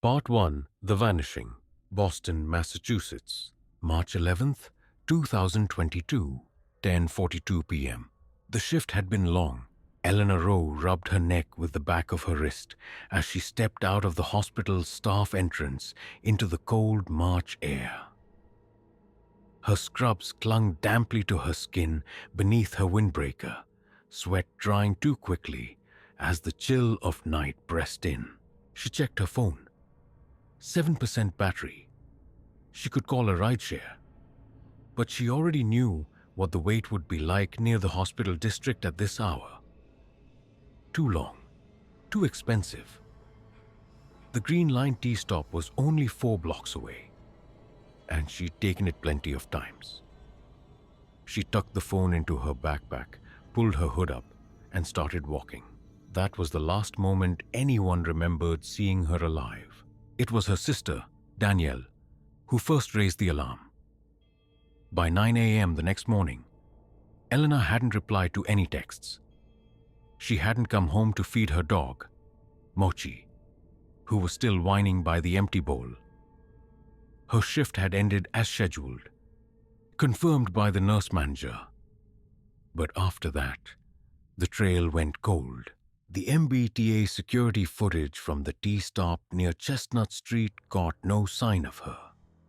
Part 1. The Vanishing. Boston, Massachusetts. March 11th, 2022, 10:42 p.m. The shift had been long. Eleanor Rowe rubbed her neck with the back of her wrist as she stepped out of the hospital's staff entrance into the cold March air. Her scrubs clung damply to her skin beneath her windbreaker, sweat drying too quickly as the chill of night pressed in. She checked her phone. 7% battery. She could call a rideshare. But she already knew what the wait would be like near the hospital district at this hour. Too long. Too expensive. The Green Line T-stop was only 4 blocks away, and she'd taken it plenty of times. She tucked the phone into her backpack, pulled her hood up, and started walking. That was the last moment anyone remembered seeing her alive. It was her sister, Danielle, who first raised the alarm. By 9 a.m. the next morning, Eleanor hadn't replied to any texts. She hadn't come home to feed her dog, Mochi, who was still whining by the empty bowl. Her shift had ended as scheduled, confirmed by the nurse manager. But after that, the trail went cold. The MBTA security footage from the T-stop near Chestnut Street caught no sign of her.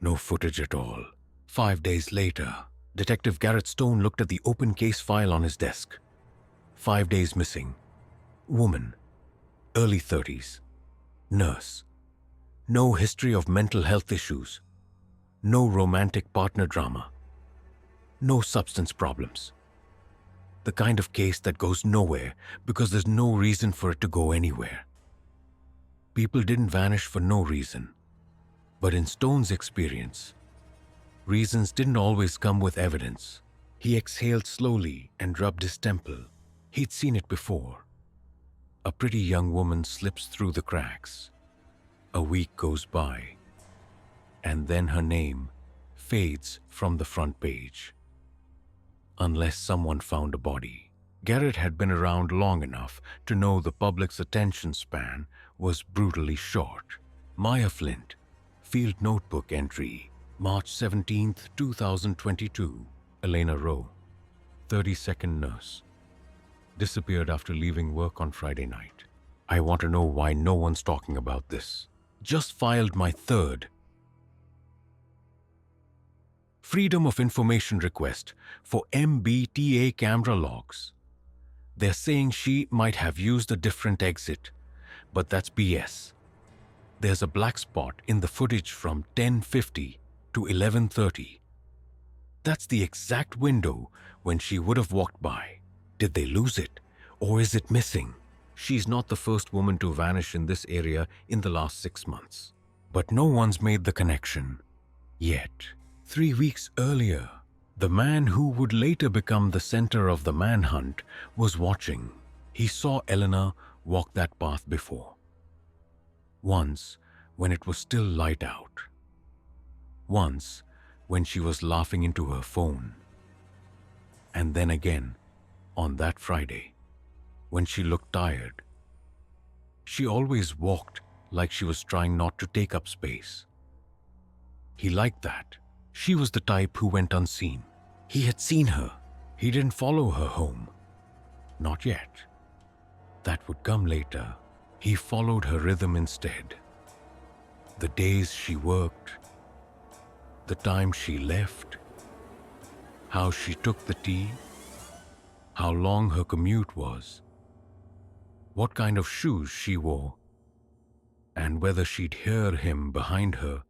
No footage at all. 5 days later, Detective Garrett Stone looked at the open case file on his desk. 5 days missing. Woman. Early 30s. Nurse. No history of mental health issues. No romantic partner drama. No substance problems. The kind of case that goes nowhere because there's no reason for it to go anywhere. People didn't vanish for no reason. But in Stone's experience, reasons didn't always come with evidence. He exhaled slowly and rubbed his temple. He'd seen it before. A pretty young woman slips through the cracks. A week goes by, and then her name fades from the front page. Unless someone found a body. Garrett had been around long enough to know the public's attention span was brutally short. Maya Flint, field notebook entry, March 17th, 2022, Elena Rowe, 32nd nurse. Disappeared after leaving work on Friday night. I want to know why no one's talking about this. Just filed my 3rd Freedom of Information request for MBTA camera logs. They're saying she might have used a different exit, but that's BS. There's a black spot in the footage from 10:50 to 11:30. That's the exact window when she would have walked by. Did they lose it, or is it missing? She's not the first woman to vanish in this area in the last 6 months. But no one's made the connection yet. 3 weeks earlier, the man who would later become the center of the manhunt was watching. He saw Eleanor walk that path before. Once, when it was still light out. Once, when she was laughing into her phone. And then again, on that Friday, when she looked tired. She always walked like she was trying not to take up space. He liked that. She was the type who went unseen. He had seen her. He didn't follow her home. Not yet. That would come later. He followed her rhythm instead. The days she worked, the time she left, how she took the tea, how long her commute was, what kind of shoes she wore, and whether she'd hear him behind her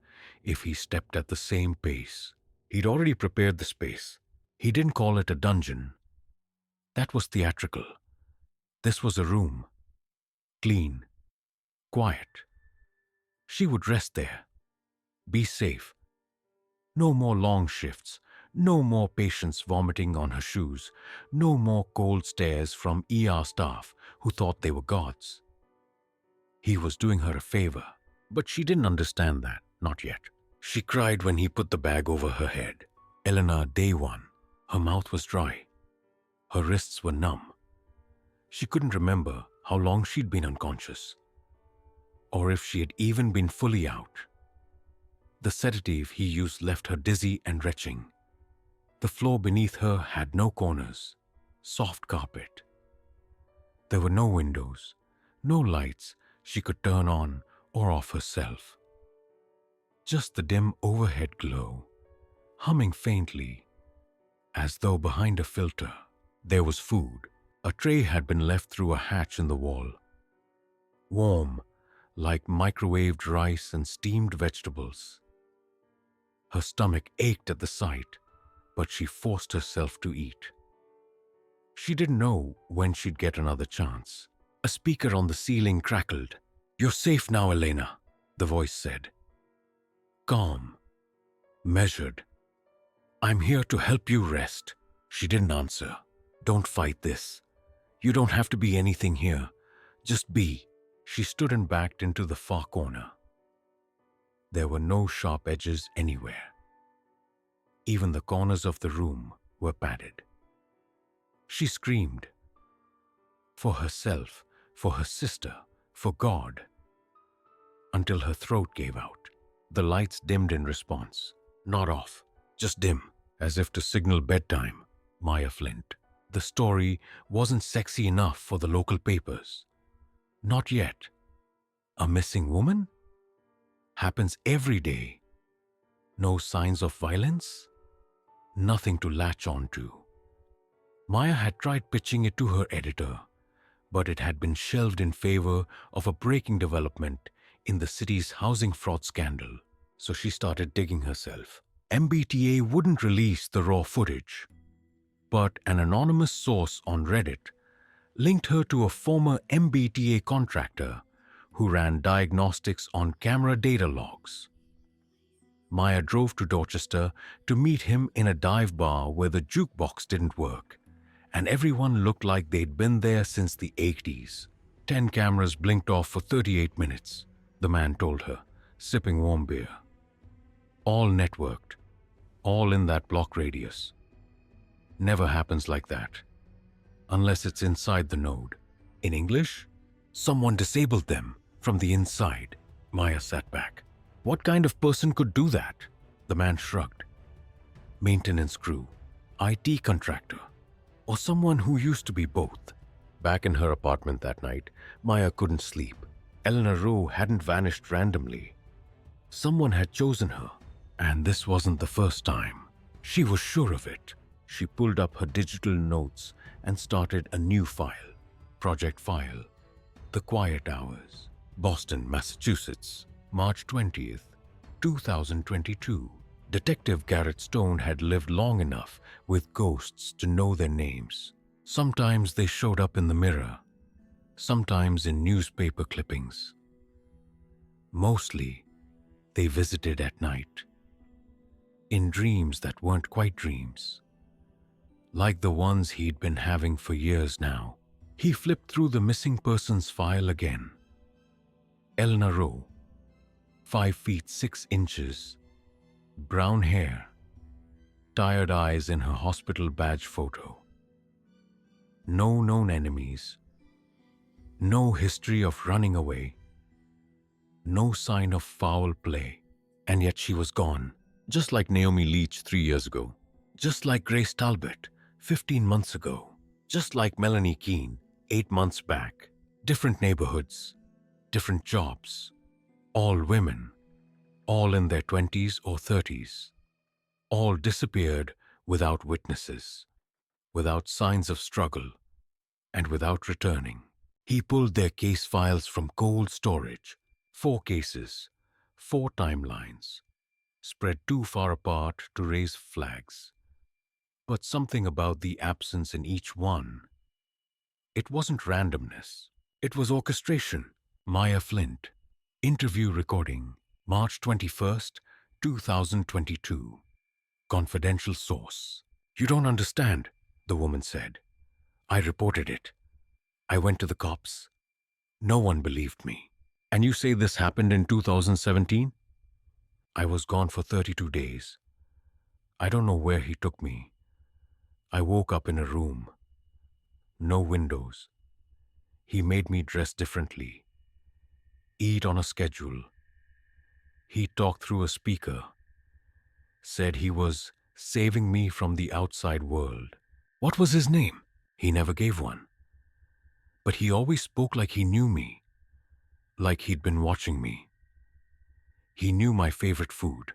if he stepped at the same pace. He'd already prepared the space. He didn't call it a dungeon. That was theatrical. This was a room. Clean. Quiet. She would rest there. Be safe. No more long shifts. No more patients vomiting on her shoes. No more cold stares from ER staff who thought they were gods. He was doing her a favor, but she didn't understand that. Not yet. She cried when he put the bag over her head. Eleanor, day 1. Her mouth was dry. Her wrists were numb. She couldn't remember how long she'd been unconscious. or if she had even been fully out. The sedative he used left her dizzy and retching. The floor beneath her had no corners, soft carpet. There were no windows, no lights she could turn on or off herself. Just the dim overhead glow, humming faintly, as though behind a filter there was food. A tray had been left through a hatch in the wall. Warm, like microwaved rice and steamed vegetables. Her stomach ached at the sight, but she forced herself to eat. She didn't know when she'd get another chance. A speaker on the ceiling crackled. "You're safe now, Elena," the voice said. Calm, measured. "I'm here to help you rest." She didn't answer. "Don't fight this. You don't have to be anything here. Just be." She stood and backed into the far corner. There were no sharp edges anywhere. Even the corners of the room were padded. She screamed. For herself, for her sister, for God. Until her throat gave out. The lights dimmed in response. Not off, just dim, as if to signal bedtime. Maya Flint. The story wasn't sexy enough for the local papers. Not yet. A missing woman? Happens every day. No signs of violence? Nothing to latch on to. Maya had tried pitching it to her editor, but it had been shelved in favor of a breaking development in the city's housing fraud scandal, so she started digging herself. MBTA wouldn't release the raw footage, but an anonymous source on Reddit linked her to a former MBTA contractor who ran diagnostics on camera data logs. Maya drove to Dorchester to meet him in a dive bar where the jukebox didn't work, and everyone looked like they'd been there since the 80s. 10 cameras blinked off for 38 minutes, the man told her, sipping warm beer. All networked, all in that block radius. Never happens like that, unless it's inside the node. In English, someone disabled them from the inside. Maya sat back. What kind of person could do that? The man shrugged. Maintenance crew, IT contractor, or someone who used to be both. Back in her apartment that night, Maya couldn't sleep. Elena Rowe hadn't vanished randomly. Someone had chosen her, and this wasn't the first time. She was sure of it. She pulled up her digital notes and started a new file. Project File. The Quiet Hours. Boston, Massachusetts. March 20th, 2022. Detective Garrett Stone had lived long enough with ghosts to know their names. Sometimes they showed up in the mirror, sometimes in newspaper clippings. Mostly, they visited at night, in dreams that weren't quite dreams, like the ones he'd been having for years now. He flipped through the missing persons file again. Elena Rowe, 5 feet 6 inches, brown hair, tired eyes in her hospital badge photo. No known enemies, no history of running away, no sign of foul play. And yet she was gone, just like Naomi Leach 3 years ago, just like Grace Talbot 15 months ago, just like Melanie Keane 8 months back. Different neighborhoods, different jobs, all women, all in their 20s or 30s, all disappeared without witnesses, without signs of struggle, and without returning. He pulled their case files from cold storage, 4 cases, 4 timelines, spread too far apart to raise flags. But something about the absence in each one. It wasn't randomness, it was orchestration. Maya Flint. Interview recording, March 21st, 2022. Confidential source. "You don't understand," the woman said. "I reported it. I went to the cops. No one believed me. And you say this happened in 2017? I was gone for 32 days. I don't know where he took me. I woke up in a room. No windows. He made me dress differently. eat on a schedule. He talked through a speaker, said he was saving me from the outside world. What was his name? He never gave one. But he always spoke like he knew me, like he'd been watching me. He knew my favorite food,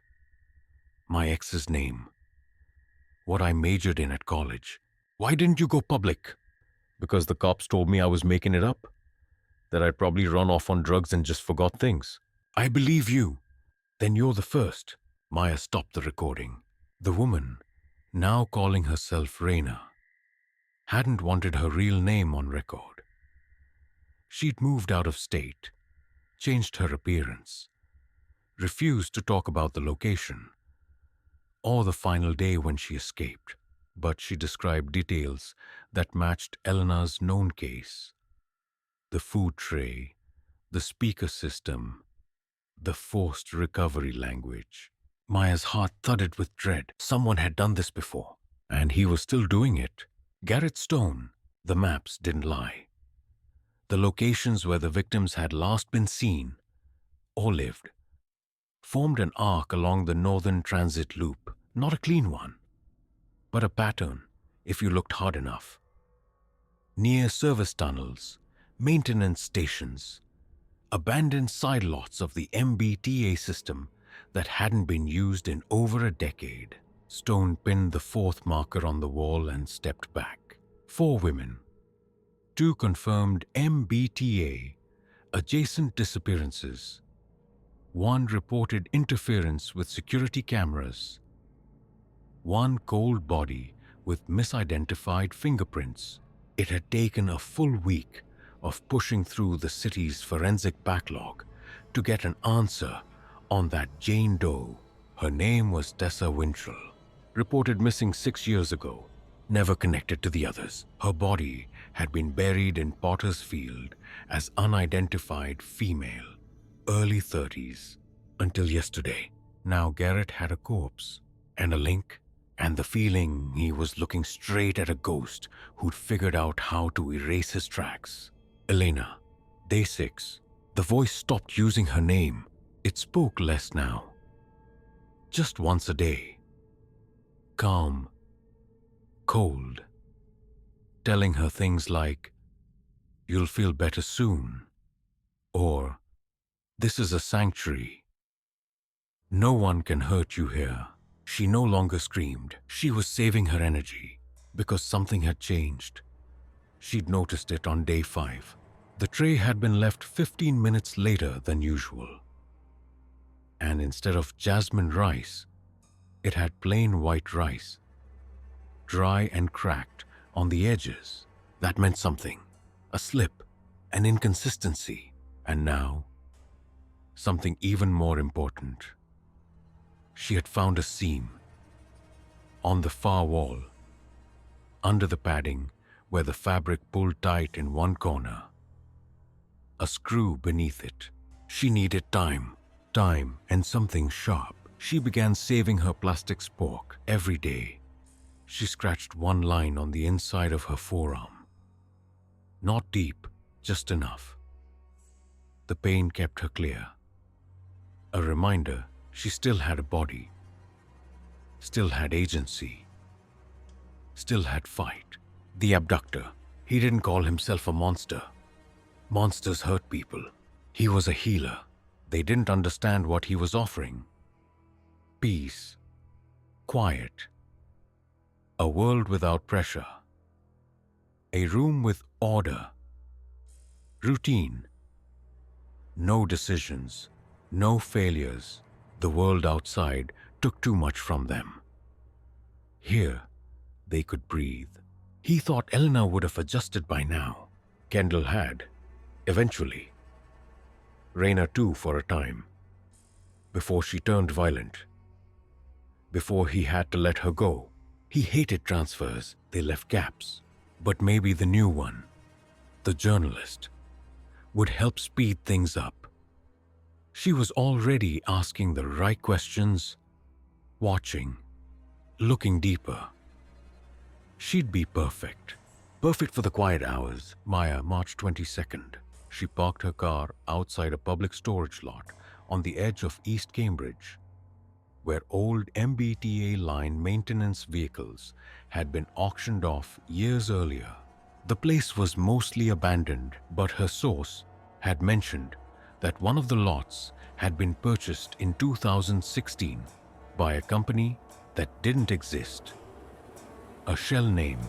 my ex's name, what I majored in at college. Why didn't you go public? Because the cops told me I was making it up, that I'd probably run off on drugs and just forgot things. I believe you. Then you're the first. Maya stopped the recording. The woman, now calling herself Raina, hadn't wanted her real name on record. She'd moved out of state, changed her appearance, refused to talk about the location or the final day when she escaped, but she described details that matched Elena's known case. The food tray, the speaker system, the forced recovery language. Maya's heart thudded with dread. Someone had done this before, and he was still doing it. Garrett Stone. The maps didn't lie. The locations where the victims had last been seen or lived formed an arc along the northern transit loop. Not a clean one, but a pattern if you looked hard enough. Near service tunnels, maintenance stations, abandoned side lots of the MBTA system that hadn't been used in over a decade. Stone pinned the fourth marker on the wall and stepped back. 4 women. 2 confirmed MBTA adjacent disappearances. 1 reported interference with security cameras. 1 cold body with misidentified fingerprints. It had taken a full week of pushing through the city's forensic backlog to get an answer on that Jane Doe. Her name was Tessa Wintrell, reported missing 6 years ago, never connected to the others. Her body had been buried in Potter's Field as unidentified female, early 30s, until yesterday. Now Garrett had a corpse and a link, and the feeling he was looking straight at a ghost who'd figured out how to erase his tracks. Elena. Day 6. The voice stopped using her name. It spoke less now. Just once a day. Calm. Cold. Telling her things like, "You'll feel better soon," or "This is a sanctuary. No one can hurt you here." She no longer screamed. She was saving her energy because something had changed. She'd noticed it on day 5. The tray had been left 15 minutes later than usual. And instead of jasmine rice, it had plain white rice, dry and cracked on the edges. That meant something. A slip, an inconsistency. And now, something even more important. She had found a seam on the far wall, under the padding where the fabric pulled tight in one corner. A screw beneath it. She needed time and something sharp. She began saving her plastic spork every day. She scratched 1 line on the inside of her forearm. Not deep, just enough. The pain kept her clear. A reminder she still had a body, still had agency, still had fight. The abductor, he didn't call himself a monster. Monsters hurt people. He was a healer. They didn't understand what he was offering. Peace, quiet, a world without pressure, a room with order, routine, no decisions, no failures. The world outside took too much from them. Here, they could breathe. He thought Elena would have adjusted by now. Kendall had, eventually. Raina too for a time. Before she turned violent. Before he had to let her go. He hated transfers. They left gaps. But maybe the new one, the journalist, would help speed things up. She was already asking the right questions, watching, looking deeper. She'd be perfect. Perfect for the quiet hours. Maya, March 22nd. She parked her car outside a public storage lot on the edge of East Cambridge, where old MBTA line maintenance vehicles had been auctioned off years earlier. The place was mostly abandoned, but her source had mentioned that one of the lots had been purchased in 2016 by a company that didn't exist. A shell name,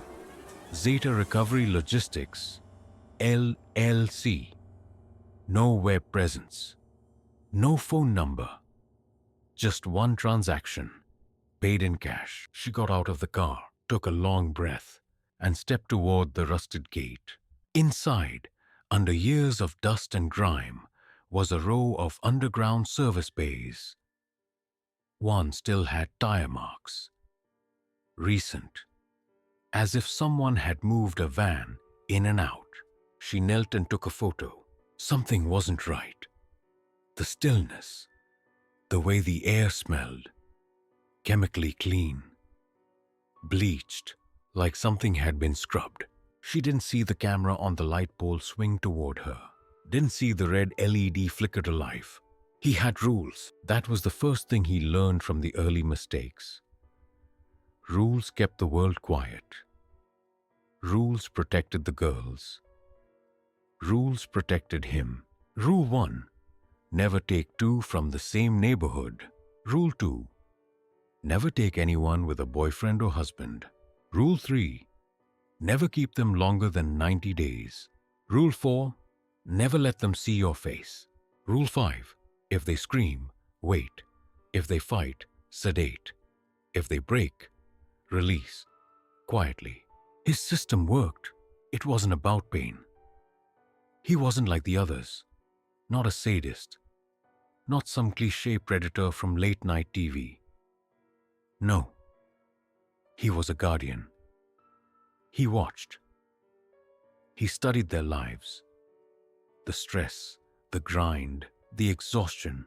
Zeta Recovery Logistics, LLC. No web presence, no phone number, just one transaction, paid in cash. She got out of the car, took a long breath, and stepped toward the rusted gate. Inside, under years of dust and grime, was a row of underground service bays. One still had tire marks, recent, as if someone had moved a van in and out. She knelt and took a photo. Something wasn't right. The stillness, the way the air smelled, chemically clean, bleached, like something had been scrubbed. She didn't see the camera on the light pole swing toward her, didn't see the red LED flicker to life. He had rules. That was the first thing he learned from the early mistakes. Rules kept the world quiet. Rules protected the girls. Rules protected him. Rule 1. Never take two from the same neighborhood. Rule 2. Never take anyone with a boyfriend or husband. Rule 3. Never keep them longer than 90 days. Rule 4. Never let them see your face. Rule 5. If they scream, wait. If they fight, sedate. If they break, release. Quietly. His system worked. It wasn't about pain. He wasn't like the others. Not a sadist. Not some cliché predator from late-night TV. No. He was a guardian. He watched. He studied their lives. The stress, the grind, the exhaustion,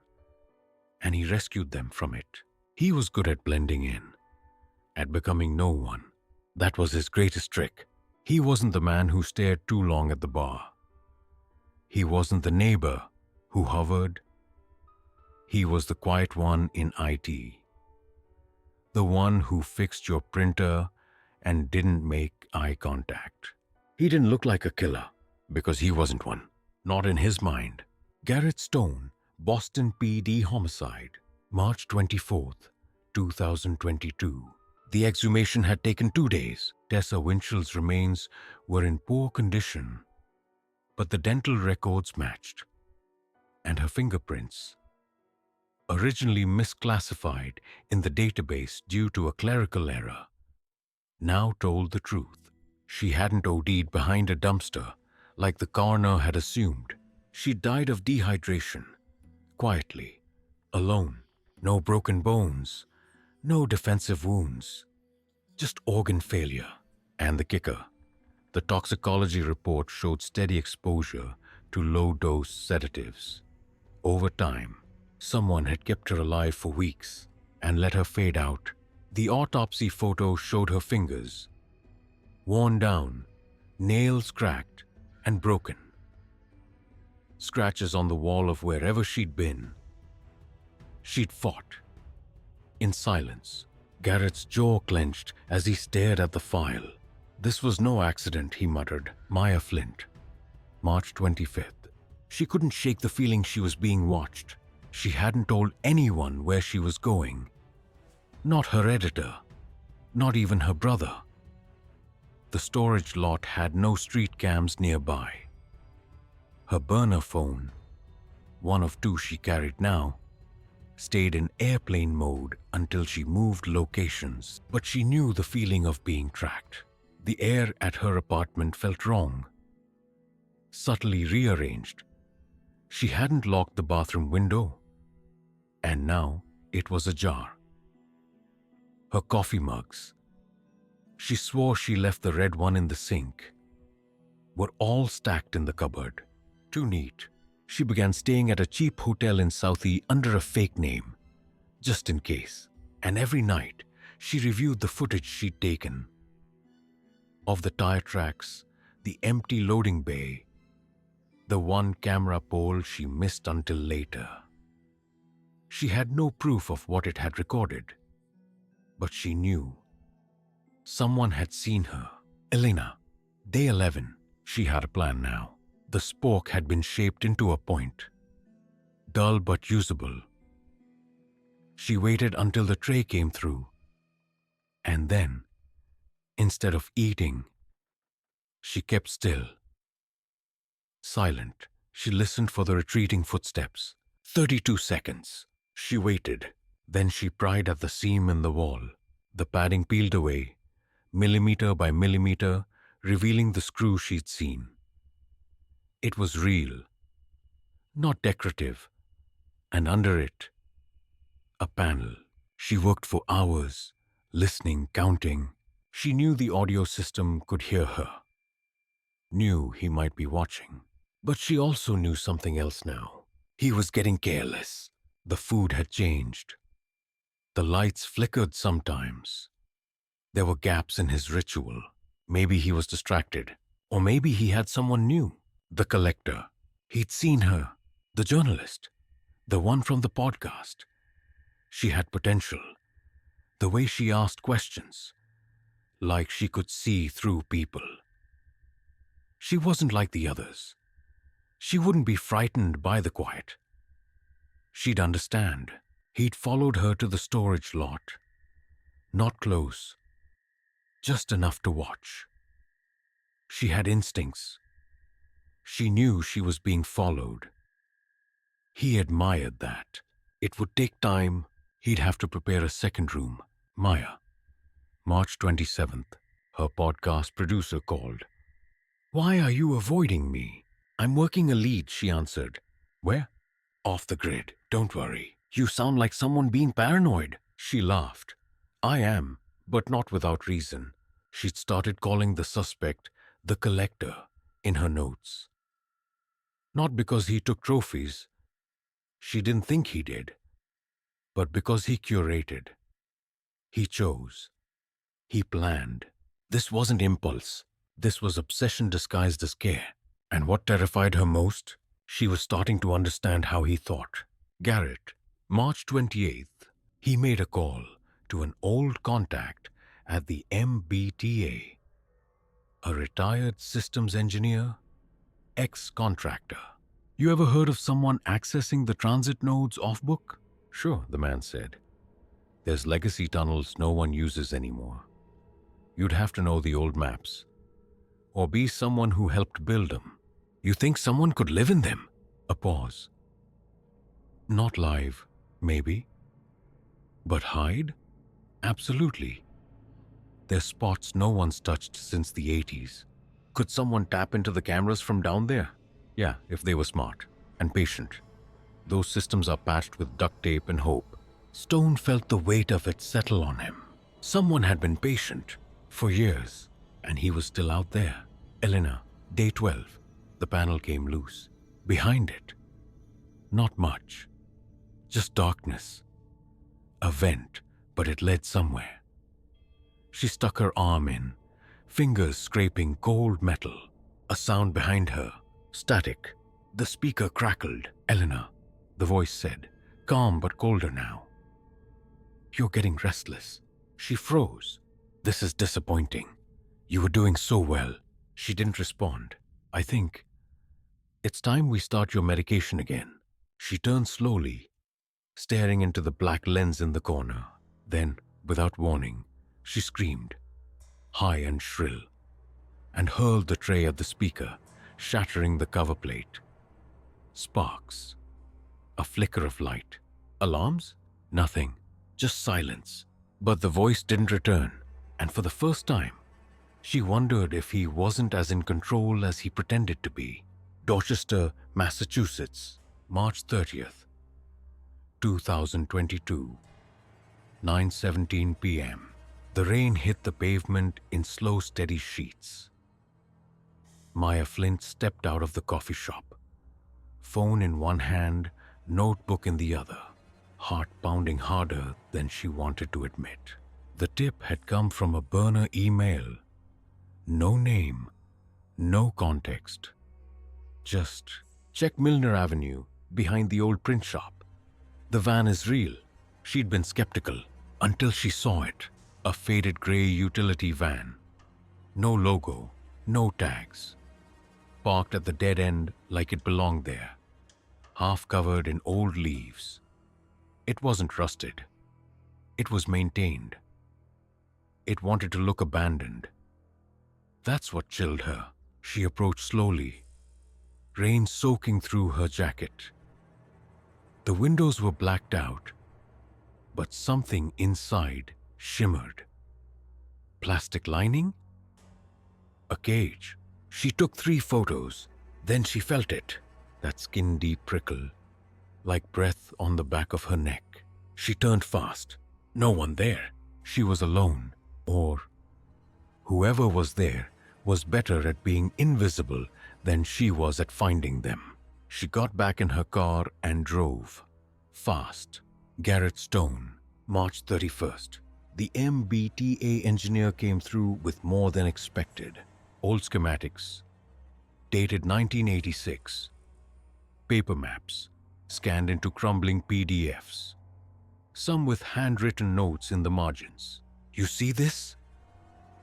and he rescued them from it. He was good at blending in, at becoming no one. That was his greatest trick. He wasn't the man who stared too long at the bar. He wasn't the neighbor who hovered. He was the quiet one in IT. The one who fixed your printer and didn't make eye contact. He didn't look like a killer because he wasn't one. Not in his mind. Garrett Stone, Boston PD homicide, March 24th, 2022. The exhumation had taken 2 days. Tessa Winchell's remains were in poor condition, but the dental records matched, and her fingerprints, originally misclassified in the database due to a clerical error, now told the truth. She hadn't OD'd behind a dumpster like the coroner had assumed. She died of dehydration, quietly, alone. No broken bones, no defensive wounds, just organ failure. And the kicker, the toxicology report showed steady exposure to low-dose sedatives. Over time, someone had kept her alive for weeks and let her fade out. The autopsy photo showed her fingers, worn down, nails cracked and broken. Scratches on the wall of wherever she'd been. She'd fought. In silence, Garrett's jaw clenched as he stared at the file. This was no accident, he muttered. Maya Flint, March 25th. She couldn't shake the feeling she was being watched. She hadn't told anyone where she was going. Not her editor, not even her brother. The storage lot had no street cams nearby. Her burner phone, one of 2 she carried now, stayed in airplane mode until she moved locations. But she knew the feeling of being tracked. The air at her apartment felt wrong, subtly rearranged. She hadn't locked the bathroom window, and now it was ajar. Her coffee mugs, she swore she left the red one in the sink, were all stacked in the cupboard. Too neat. She began staying at a cheap hotel in Southie under a fake name, just in case. And every night, she reviewed the footage she'd taken. Of the tire tracks, the empty loading bay, the one camera pole she missed until later. She had no proof of what it had recorded, but she knew someone had seen her. Elena, day 11. She had a plan now. The spork had been shaped into a point, dull but usable. She waited until the tray came through, and then, instead of eating, she kept still. Silent, she listened for the retreating footsteps. 32 seconds. She waited. Then she pried at the seam in the wall. The padding peeled away, millimeter by millimeter, revealing the screw she'd seen. It was real, not decorative, and under it, a panel. She worked for hours, listening, counting. She knew the audio system could hear her, knew he might be watching. But she also knew something else now. He was getting careless. The food had changed. The lights flickered sometimes. There were gaps in his ritual. Maybe he was distracted, or maybe he had someone new. The collector. He'd seen her. The journalist. The one from the podcast. She had potential. The way she asked questions. Like she could see through people. She wasn't like the others. She wouldn't be frightened by the quiet. She'd understand. He'd followed her to the storage lot. Not close. Just enough to watch. She had instincts. She knew she was being followed. He admired that. It would take time. He'd have to prepare a second room. Maya. March 27th. Her podcast producer called. "Why are you avoiding me?" "I'm working a lead," she answered. "Where?" "Off the grid. Don't worry. You sound like someone being paranoid." She laughed. "I am, but not without reason." She'd started calling the suspect the collector in her notes. Not because he took trophies. She didn't think he did. But because he curated. He chose. He planned. This wasn't impulse. This was obsession disguised as care. And what terrified her most? She was starting to understand how he thought. Garrett, March 28th. He made a call to an old contact at the MBTA. A retired systems engineer, ex-contractor. "You ever heard of someone accessing the transit nodes off-book?" "Sure," the man said. "There's legacy tunnels no one uses anymore. You'd have to know the old maps. Or be someone who helped build them." "You think someone could live in them?" A pause. "Not live, maybe. But hide? Absolutely. There's spots no one's touched since the 80s. Could someone tap into the cameras from down there? Yeah, if they were smart and patient. Those systems are patched with duct tape and hope." Stone felt the weight of it settle on him. Someone had been patient for years, and he was still out there. Elena, day 12. The panel came loose. Behind it, not much. Just darkness. A vent, but it led somewhere. She stuck her arm in, fingers scraping cold metal. A sound behind her. Static. The speaker crackled. "Elena," the voice said, calm but colder now. "You're getting restless." She froze. "This is disappointing. You were doing so well." She didn't respond. "I think it's time we start your medication again." She turned slowly, staring into the black lens in the corner. Then, without warning, she screamed, high and shrill, and hurled the tray at the speaker, shattering the cover plate. Sparks. A flicker of light. Alarms? Nothing. Just silence. But the voice didn't return, and for the first time, she wondered if he wasn't as in control as he pretended to be. Dorchester, Massachusetts, March 30th, 2022, 9:17 p.m. The rain hit the pavement in slow, steady sheets. Maya Flint stepped out of the coffee shop, phone in one hand, notebook in the other, heart pounding harder than she wanted to admit. The tip had come from a burner email. No name, no context. Just check Milner Avenue, behind the old print shop. The van is real. She'd been skeptical until she saw it. A faded gray utility van. No logo, no tags. Parked at the dead end like it belonged there. Half covered in old leaves. It wasn't rusted. It was maintained. It wanted to look abandoned. That's what chilled her. She approached slowly, rain soaking through her jacket. The windows were blacked out, but something inside shimmered. Plastic lining? A cage. She took 3 photos. Then she felt it, that skin-deep prickle, like breath on the back of her neck. She turned fast. No one there. She was alone. Or whoever was there was better at being invisible than she was at finding them. She got back in her car and drove. Fast. Garrett Stone, March 31st. The MBTA engineer came through with more than expected. Old schematics, dated 1986. Paper maps, scanned into crumbling PDFs. Some with handwritten notes in the margins. You see this?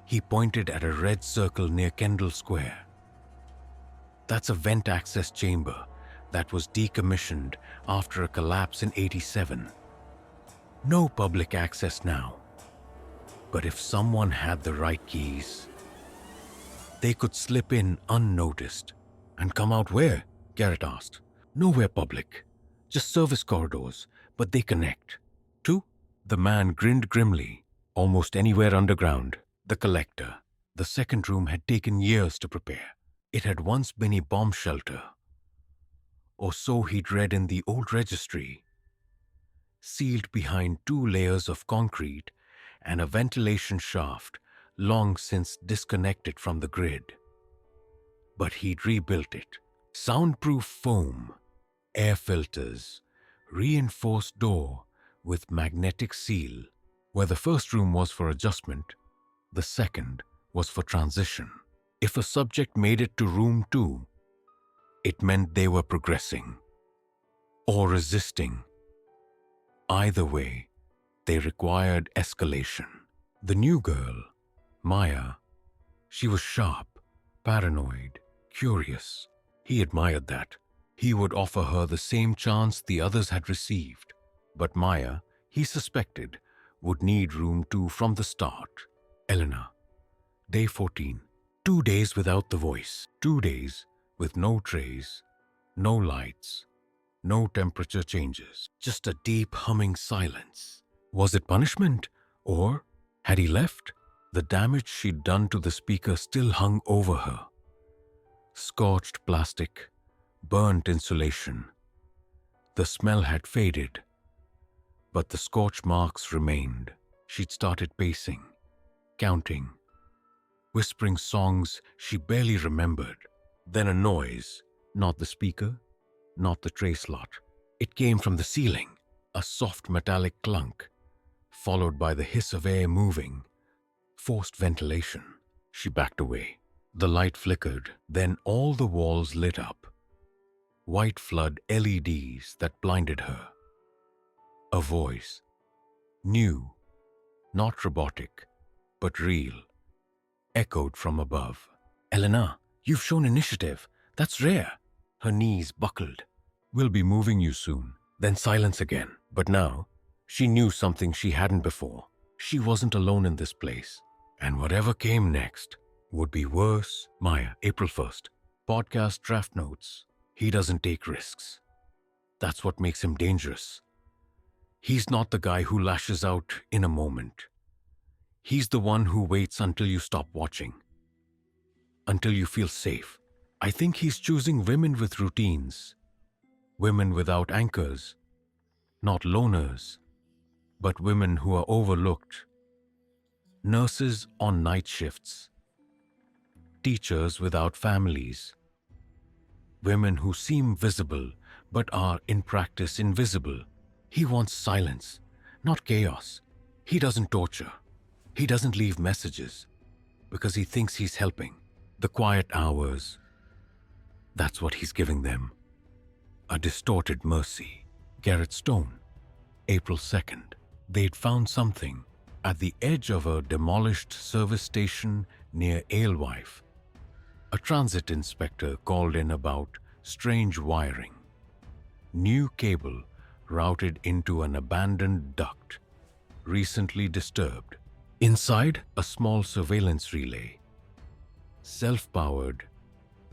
He pointed at a red circle near Kendall Square. That's a vent access chamber that was decommissioned after a collapse in '87. No public access now. But if someone had the right keys, they could slip in unnoticed. And come out where? Garrett asked. Nowhere public. Just service corridors, but they connect. To? The man grinned grimly. Almost anywhere underground. The collector. The second room had taken years to prepare. It had once been a bomb shelter. Or so he'd read in the old registry. Sealed behind 2 layers of concrete and a ventilation shaft long since disconnected from the grid. But he'd rebuilt it. Soundproof foam, air filters, reinforced door with magnetic seal. Where the first room was for adjustment, the second was for transition. If a subject made it to room 2, it meant they were progressing or resisting. Either way, they required escalation. The new girl, Maya, she was sharp, paranoid, curious. He admired that. He would offer her the same chance the others had received. But Maya, he suspected, would need room 2 from the start. Elena, day 14. 2 days without the voice. 2 days with no trays, no lights, no temperature changes. Just a deep humming silence. Was it punishment? Or had he left? The damage she'd done to the speaker still hung over her. Scorched plastic, burnt insulation. The smell had faded, but the scorch marks remained. She'd started pacing, counting, whispering songs she barely remembered. Then a noise, not the speaker, not the tray slot. It came from the ceiling, a soft metallic clunk, followed by the hiss of air moving. Forced ventilation. She backed away. The light flickered, then all the walls lit up. White flood LEDs that blinded her. A voice. New, not robotic, but real. Echoed from above. Elena, you've shown initiative. That's rare. Her knees buckled. We'll be moving you soon. Then silence again. But now, she knew something she hadn't before. She wasn't alone in this place. And whatever came next would be worse. Maya, April 1st. Podcast draft notes. He doesn't take risks. That's what makes him dangerous. He's not the guy who lashes out in a moment. He's the one who waits until you stop watching. Until you feel safe. I think he's choosing women with routines. Women without anchors. Not loners, but women who are overlooked. Nurses on night shifts. Teachers without families. Women who seem visible but are in practice invisible. He wants silence, not chaos. He doesn't torture. He doesn't leave messages because he thinks he's helping. The quiet hours. That's what he's giving them. A distorted mercy. Garrett Stone, April 2nd. They'd found something at the edge of a demolished service station near Alewife. A transit inspector called in about strange wiring. New cable routed into an abandoned duct, recently disturbed. Inside, a small surveillance relay. Self-powered,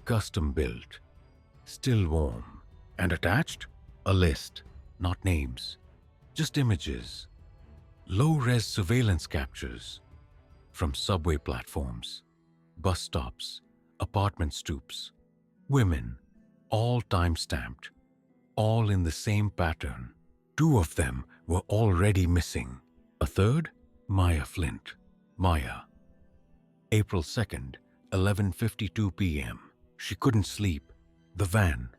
custom-built, still warm. And attached, a list, not names, just images. Low-res surveillance captures from subway platforms, bus stops, apartment stoops. Women, all time-stamped, all in the same pattern. 2 of them were already missing. A third, Maya Flint. Maya. April 2nd, 11:52 p.m. She couldn't sleep. The van.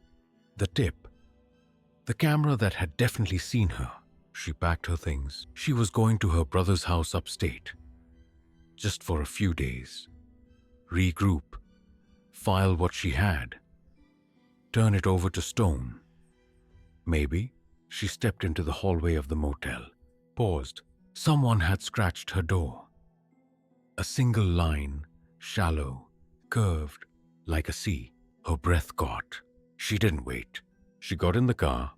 The tip. The camera that had definitely seen her. She packed her things. She was going to her brother's house upstate. Just for a few days. Regroup. File what she had. Turn it over to Stone. Maybe. She stepped into the hallway of the motel. Paused. Someone had scratched her door. A single line, shallow, curved, like a C. Her breath caught. She didn't wait. She got in the car,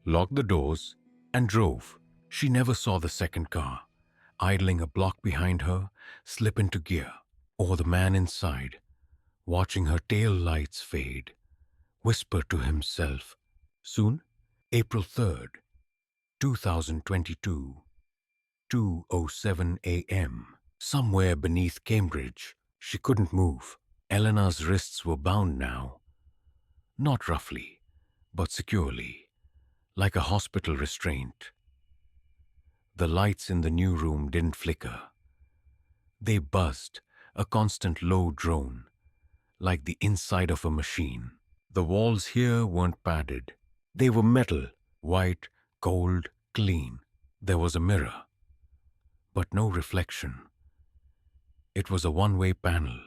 locked the doors, and drove. She never saw the second car, idling a block behind her, slip into gear, or the man inside, watching her tail lights fade, whisper to himself. Soon, April 3rd, 2022, 2:07 a.m. Somewhere beneath Cambridge, she couldn't move. Elena's wrists were bound now. Not roughly, but securely, like a hospital restraint. The lights in the new room didn't flicker. They buzzed, a constant low drone, like the inside of a machine. The walls here weren't padded. They were metal, white, cold, clean. There was a mirror, but no reflection. It was a one-way panel.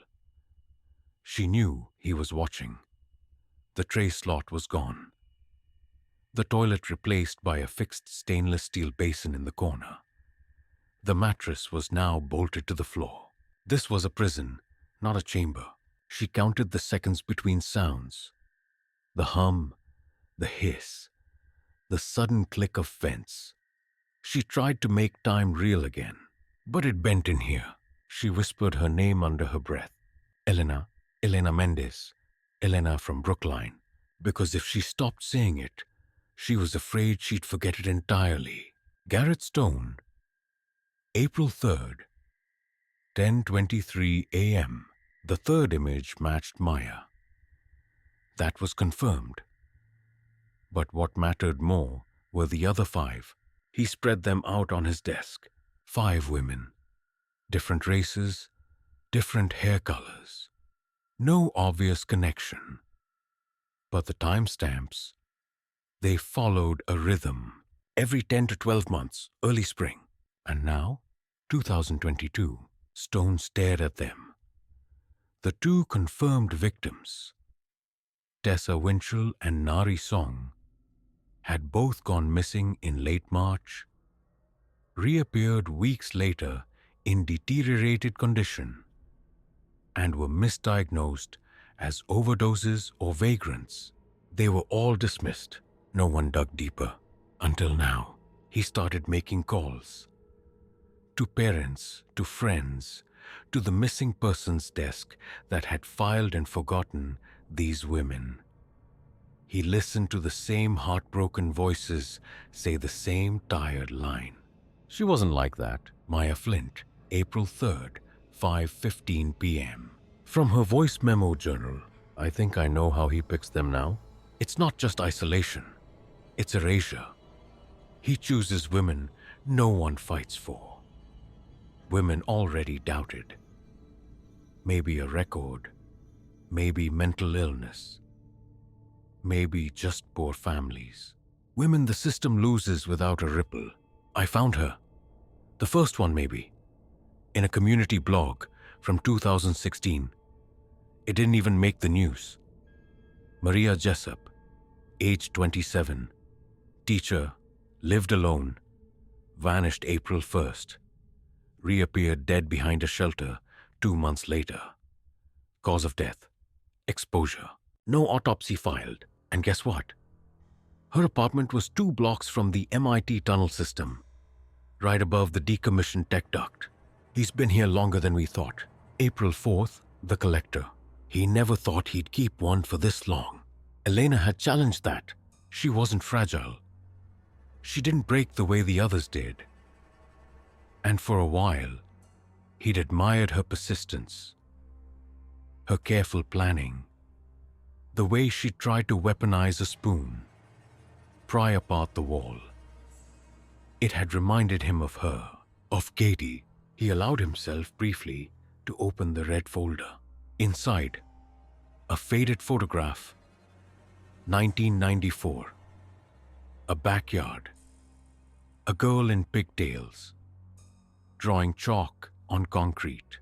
She knew he was watching. The tray slot was gone. The toilet replaced by a fixed stainless steel basin in the corner. The mattress was now bolted to the floor. This was a prison, not a chamber. She counted the seconds between sounds. The hum, the hiss, the sudden click of vents. She tried to make time real again, but it bent in here. She whispered her name under her breath. Elena Méndez, Elena from Brookline. Because if she stopped saying it, she was afraid she'd forget it entirely. Garrett Stone, April 3rd, 10:23 a.m. The third image matched Maya. That was confirmed. But what mattered more were the other 5. He spread them out on his desk. 5 women. Different races, different hair colors. No obvious connection. But the timestamps, they followed a rhythm. Every 10 to 12 months, early spring. And now, 2022, Stone stared at them. The 2 confirmed victims, Tessa Winchell and Nari Song, had both gone missing in late March, reappeared weeks later in deteriorated condition, and were misdiagnosed as overdoses or vagrants. They were all dismissed. No one dug deeper. Until now, he started making calls. To parents, to friends, to the missing persons desk that had filed and forgotten these women. He listened to the same heartbroken voices say the same tired line. She wasn't like that. Maya Flint, April 3rd, 5:15 p.m. From her voice memo journal, I think I know how he picks them now. It's not just isolation. It's erasure. He chooses women no one fights for. Women already doubted. Maybe a record. Maybe mental illness. Maybe just poor families. Women the system loses without a ripple. I found her. The first one, maybe. In a community blog from 2016. It didn't even make the news. Maria Jessup, age 27, teacher, lived alone, vanished April 1st, reappeared dead behind a shelter 2 months later. Cause of death: exposure. No autopsy filed. And guess what? Her apartment was 2 blocks from the MIT tunnel system, right above the decommissioned tech duct. He's been here longer than we thought. April 4th, the collector. He never thought he'd keep one for this long. Elena had challenged that. She wasn't fragile. She didn't break the way the others did. And for a while, he'd admired her persistence, her careful planning, the way she tried to weaponize a spoon, pry apart the wall. It had reminded him of her, of Katie. He allowed himself briefly to open the red folder. Inside, a faded photograph, 1994. A backyard, a girl in pigtails, drawing chalk on concrete.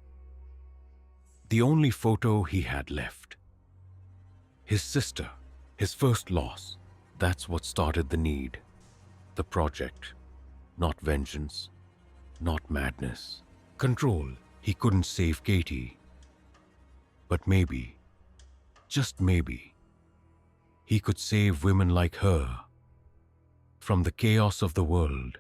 The only photo he had left. His sister, his first loss. That's what started the need. The project. Not vengeance. Not madness. Control. He couldn't save Katie. But maybe, just maybe, he could save women like her from the chaos of the world,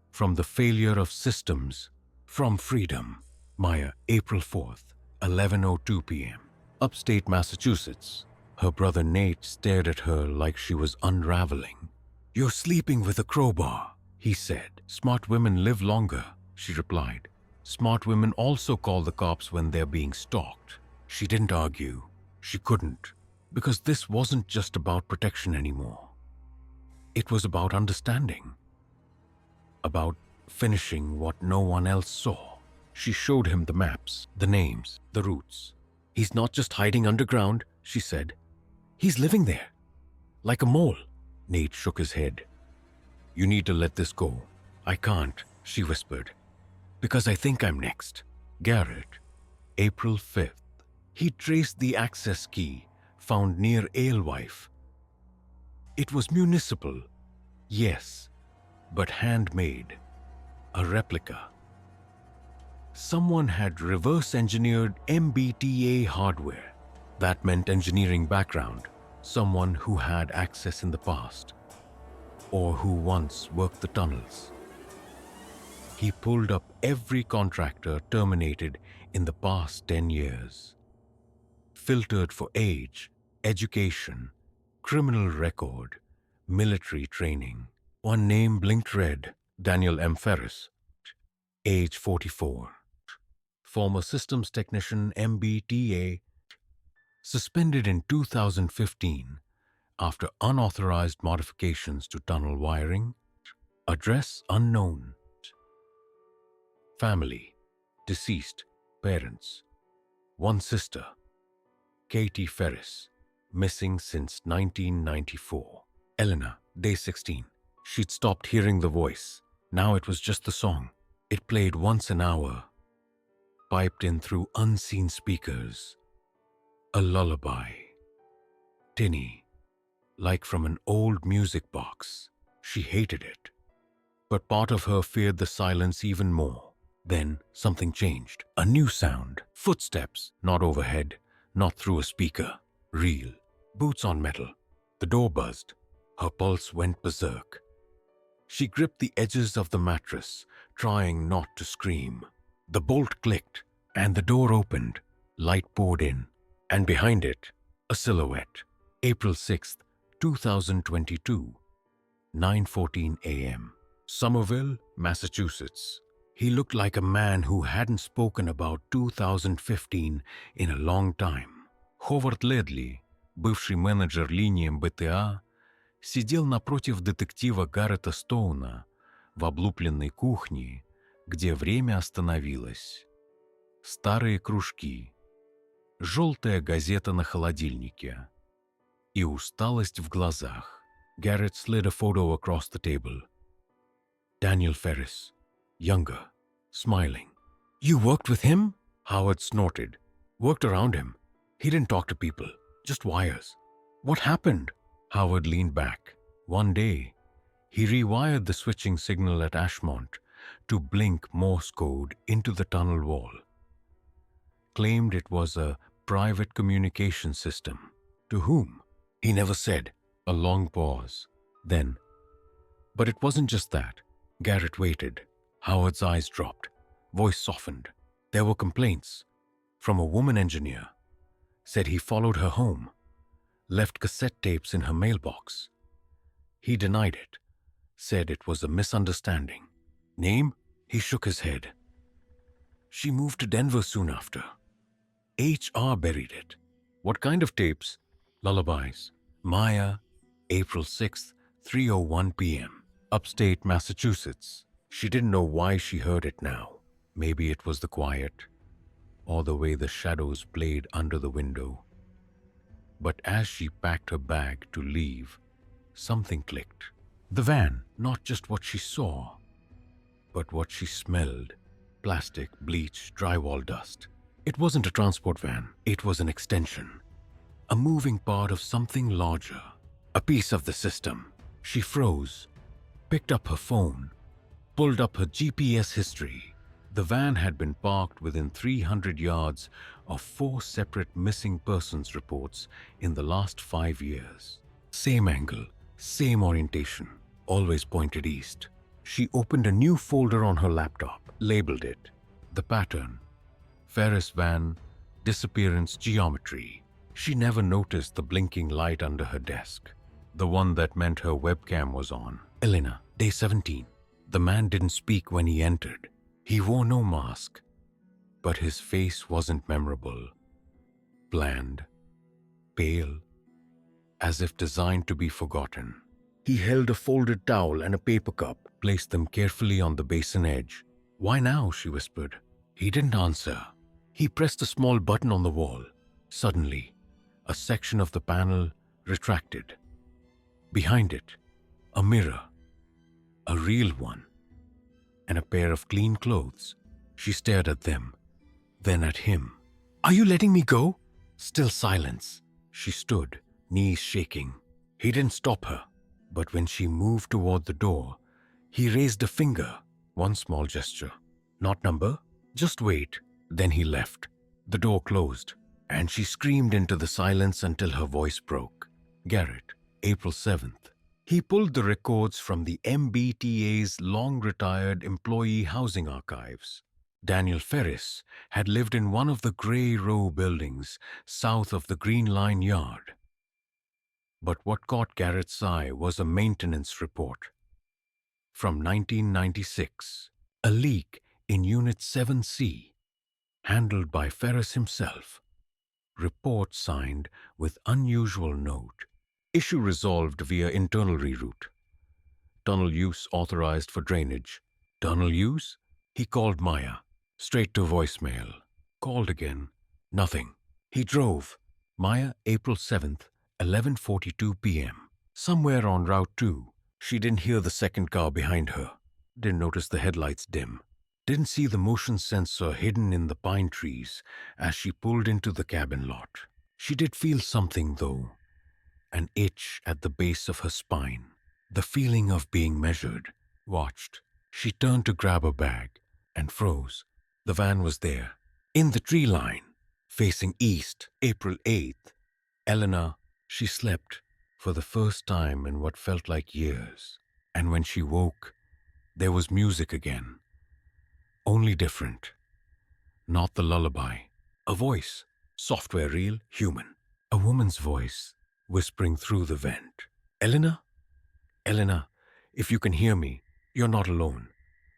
from the failure of systems, from freedom. Maya, April 4th, 11:02 p.m. Upstate Massachusetts. Her brother Nate stared at her like she was unraveling. "You're sleeping with a crowbar," he said. "Smart women live longer," she replied. "Smart women also call the cops when they're being stalked." She didn't argue. She couldn't, because this wasn't just about protection anymore. It was about understanding, about finishing what no one else saw. She showed him the maps, the names, the routes. "He's not just hiding underground," she said. "He's living there, like a mole." Nate shook his head. "You need to let this go." "I can't," she whispered, "because I think I'm next." Garrett, April 5th. He traced the access key found near Alewife. It was municipal, yes, but handmade, a replica. Someone had reverse-engineered MBTA hardware. That meant engineering background, someone who had access in the past, or who once worked the tunnels. He pulled up every contractor terminated in the past 10 years, filtered for age, education, criminal record, military training. One name blinked red: Daniel M. Ferris, age 44. Former systems technician, MBTA, suspended in 2015 after unauthorized modifications to tunnel wiring. Address unknown. Family: deceased, parents. One sister, Katie Ferris, missing since 1994. Elena, day 16. She'd stopped hearing the voice. Now it was just the song. It played once an hour, piped in through unseen speakers. A lullaby. Tinny, like from an old music box. She hated it. But part of her feared the silence even more. Then something changed. A new sound. Footsteps, not overhead, not through a speaker. Real. Boots on metal. The door buzzed. Her pulse went berserk. She gripped the edges of the mattress, trying not to scream. The bolt clicked, and the door opened. Light poured in, and behind it, a silhouette. April 6th, 2022, 9:14 a.m. Somerville, Massachusetts. He looked like a man who hadn't spoken about 2015 in a long time. Ховард Ледли, бывший менеджер линии МБТА, сидел напротив детектива Гаррета Стоуна в облупленной кухне, где время остановилось. Старые кружки, желтая газета на холодильнике и усталость в глазах. Garrett slid a photo across the table. Daniel Ferris, younger, smiling. "You worked with him?" Howard snorted. "Worked around him. He didn't talk to people." Just wires. What happened? Howard leaned back. One day, he rewired the switching signal at Ashmont to blink Morse code into the tunnel wall. Claimed it was a private communication system. To whom? He never said. A long pause. Then, but it wasn't just that. Garrett waited. Howard's eyes dropped. Voice softened. There were complaints. From a woman engineer. Said he followed her home. Left cassette tapes in her mailbox. He denied it. Said it was a misunderstanding. Name? He shook his head. She moved to Denver soon after. HR buried it. What kind of tapes? Lullabies. Maya, April 6th, 3:01 p.m. Upstate Massachusetts. She didn't know why she heard it now. Maybe it was the quiet, or the way the shadows played under the window. But as she packed her bag to leave, something clicked. The van, not just what she saw, but what she smelled. Plastic, bleach, drywall dust. It wasn't a transport van. It was an extension. A moving part of something larger. A piece of the system. She froze, picked up her phone, pulled up her GPS history. The van had been parked within 300 yards of 4 separate missing persons reports in the last 5 years. Same angle, same orientation, always pointed east. She opened a new folder on her laptop, labeled it. The pattern. Ferris van, disappearance geometry. She never noticed the blinking light under her desk. The one that meant her webcam was on. Elena, day 17. The man didn't speak when he entered. He wore no mask, but his face wasn't memorable. Bland, pale, as if designed to be forgotten. He held a folded towel and a paper cup, placed them carefully on the basin edge. Why now? She whispered. He didn't answer. He pressed a small button on the wall. Suddenly, a section of the panel retracted. Behind it, a mirror, a real one, and a pair of clean clothes. She stared at them, then at him. Are you letting me go? Still silence. She stood, knees shaking. He didn't stop her, but when she moved toward the door, he raised a finger, one small gesture. Not number, just wait. Then he left. The door closed, and she screamed into the silence until her voice broke. Garrett, April 7th. He pulled the records from the MBTA's long-retired employee housing archives. Daniel Ferris had lived in one of the gray row buildings south of the Green Line Yard. But what caught Garrett's eye was a maintenance report. From 1996, a leak in Unit 7C, handled by Ferris himself. Report signed with unusual note. Issue resolved via internal reroute. Tunnel use authorized for drainage. Tunnel use? He called Maya. Straight to voicemail. Called again. Nothing. He drove. Maya, April 7th, 11:42 p.m. Somewhere on Route 2. She didn't hear the second car behind her. Didn't notice the headlights dim. Didn't see the motion sensor hidden in the pine trees as she pulled into the cabin lot. She did feel something, though. An itch at the base of her spine. The feeling of being measured. Watched. She turned to grab her bag and froze. The van was there. In the tree line. Facing east. April 8th. Elena, she slept for the first time in what felt like years. And when she woke, there was music again. Only different. Not the lullaby. A voice. Software real, human. A woman's voice, whispering through the vent. Elena? Elena, if you can hear me, you're not alone.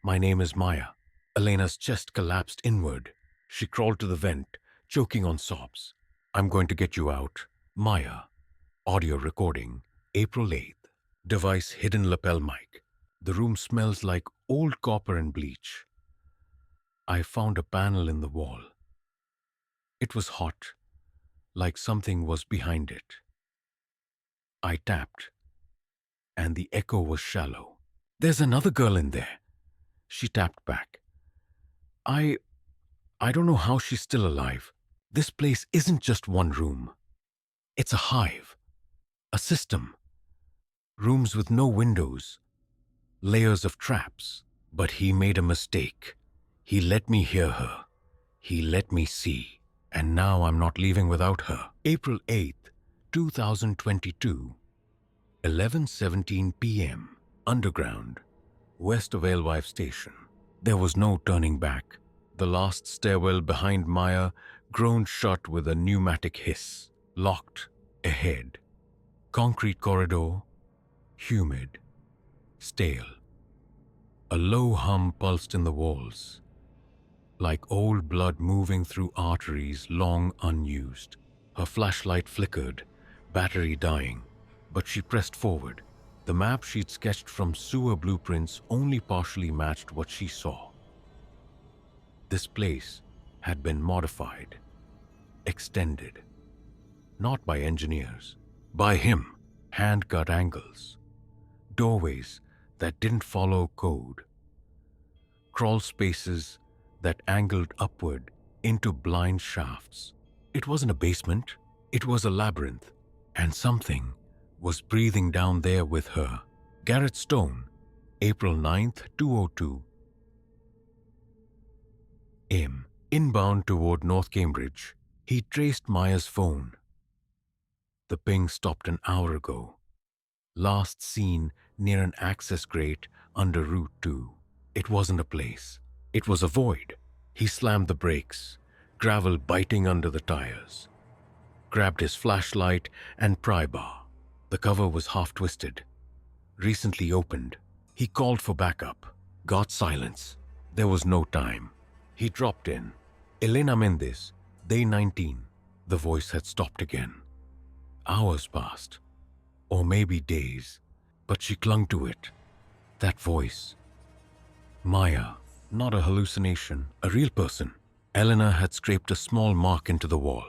My name is Maya. Elena's chest collapsed inward. She crawled to the vent, choking on sobs. I'm going to get you out. Maya. Audio recording. April 8th. Device hidden lapel mic. The room smells like old copper and bleach. I found a panel in the wall. It was hot, like something was behind it. I tapped, and the echo was shallow. There's another girl in there. She tapped back. I don't know how she's still alive. This place isn't just one room. It's a hive, a system, rooms with no windows, layers of traps. But he made a mistake. He let me hear her. He let me see. And now I'm not leaving without her. April 8th, 2022, 11:17 p.m. Underground, west of Alewife Station. There was no turning back. The last stairwell behind Maya groaned shut with a pneumatic hiss. Locked ahead. Concrete corridor, humid, stale. A low hum pulsed in the walls, like old blood moving through arteries long unused. Her flashlight flickered, battery dying, but she pressed forward. The map she'd sketched from sewer blueprints only partially matched what she saw. This place had been modified, extended, not by engineers, by him. Hand-cut angles, doorways that didn't follow code, crawl spaces that angled upward into blind shafts. It wasn't a basement, it was a labyrinth, and something was breathing down there with her. Garrett Stone, April 9th, 2002 a.m. Inbound toward North Cambridge, he traced Maya's phone. The ping stopped an hour ago. Last seen near an access grate under Route 2. It wasn't a place. It was a void. He slammed the brakes, gravel biting under the tires. Grabbed his flashlight and pry bar. The cover was half-twisted. Recently opened. He called for backup. Got silence. There was no time. He dropped in. Elena Méndez, day 19. The voice had stopped again. Hours passed. Or maybe days. But she clung to it. That voice. Maya. Not a hallucination. A real person. Elena had scraped a small mark into the wall.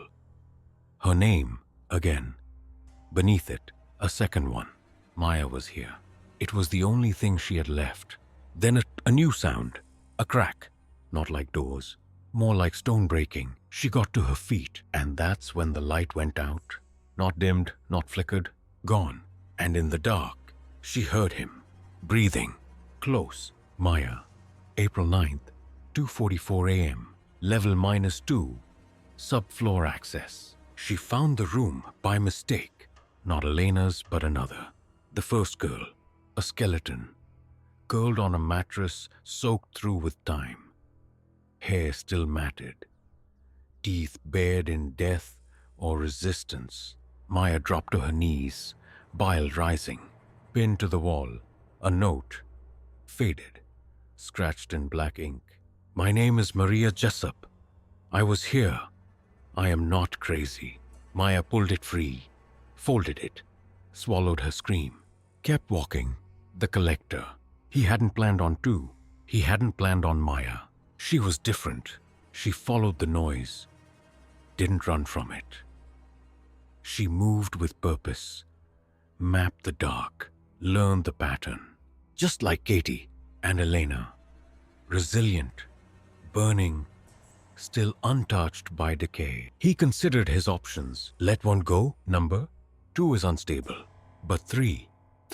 Her name, again. Beneath it, a second one. Maya was here. It was the only thing she had left. Then a new sound. A crack. Not like doors. More like stone breaking. She got to her feet, and that's when the light went out. Not dimmed, not flickered. Gone. And in the dark, she heard him. Breathing. Close. Maya. April 9th, 2:44 a.m. Level -2. Subfloor access. She found the room by mistake. Not Elena's, but another. The first girl. A skeleton. Curled on a mattress soaked through with time. Hair still matted. Teeth bared in death or resistance. Maya dropped to her knees, bile rising. Pinned to the wall, a note. Faded. Scratched in black ink. My name is Maria Jessup. I was here. I am not crazy. Maya pulled it free, folded it, swallowed her scream, kept walking. The collector. He hadn't planned on two. He hadn't planned on Maya. She was different. She followed the noise, didn't run from it. She moved with purpose, mapped the dark, learned the pattern. Just like Katie and Elena. Resilient, burning, still untouched by decay. He considered his options. Let one go, number. 2 is unstable. But 3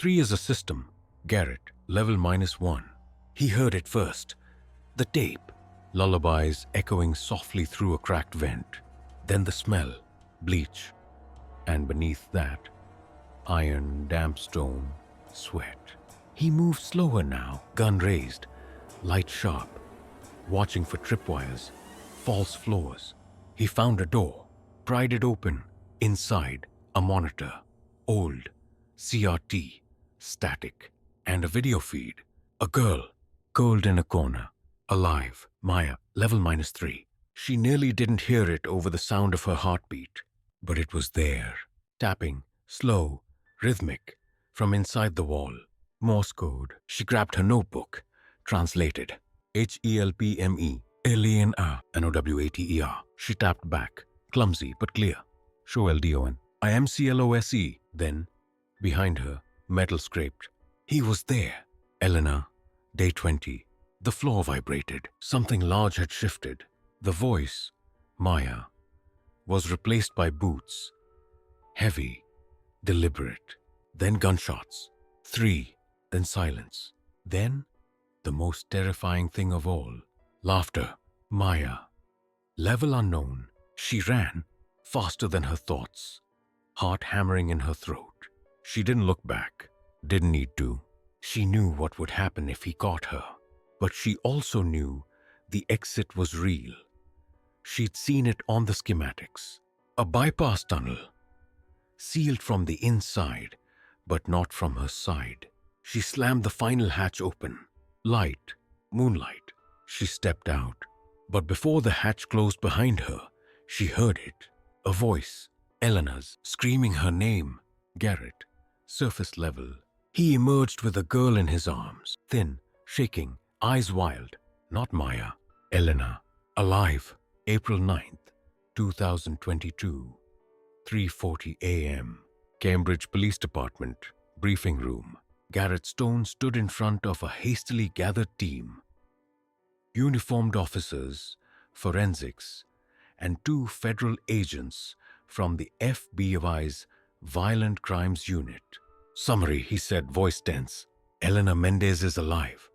is a system. Garrett, level -1. He heard it first. The tape. Lullabies echoing softly through a cracked vent. Then the smell. Bleach. And beneath that, iron, damp stone, sweat. He moved slower now, gun raised, light sharp, watching for tripwires, false floors. He found a door, pried it open. Inside, a monitor, old, CRT, static, and a video feed. A girl, curled in a corner, alive. Maya, level -3. She nearly didn't hear it over the sound of her heartbeat, but it was there, tapping, slow, rhythmic, from inside the wall. Morse code. She grabbed her notebook, translated. HELPME, Elena, NOWATER. She tapped back, clumsy but clear. Show LDON. IMCLOSE. Then, behind her, metal scraped. He was there. Elena, day 20. The floor vibrated. Something large had shifted. The voice, Maya, was replaced by boots. Heavy, deliberate. Then gunshots. 3. Then silence. Then, the most terrifying thing of all, laughter. Maya. Level unknown. She ran, faster than her thoughts, heart hammering in her throat. She didn't look back, didn't need to. She knew what would happen if he caught her. But she also knew the exit was real. She'd seen it on the schematics. A bypass tunnel, sealed from the inside, but not from her side. She slammed the final hatch open. Light, moonlight. She stepped out. But before the hatch closed behind her, she heard it. A voice, Elena's, screaming her name. Garrett, surface level. He emerged with a girl in his arms, thin, shaking, eyes wild. Not Maya. Elena. Alive. April 9th, 2022. 3:40 a.m. Cambridge Police Department, briefing room. Garrett Stone stood in front of a hastily gathered team. Uniformed officers, forensics, and 2 federal agents from the FBI's Violent Crimes Unit. Summary, he said, voice tense. Elena Méndez is alive.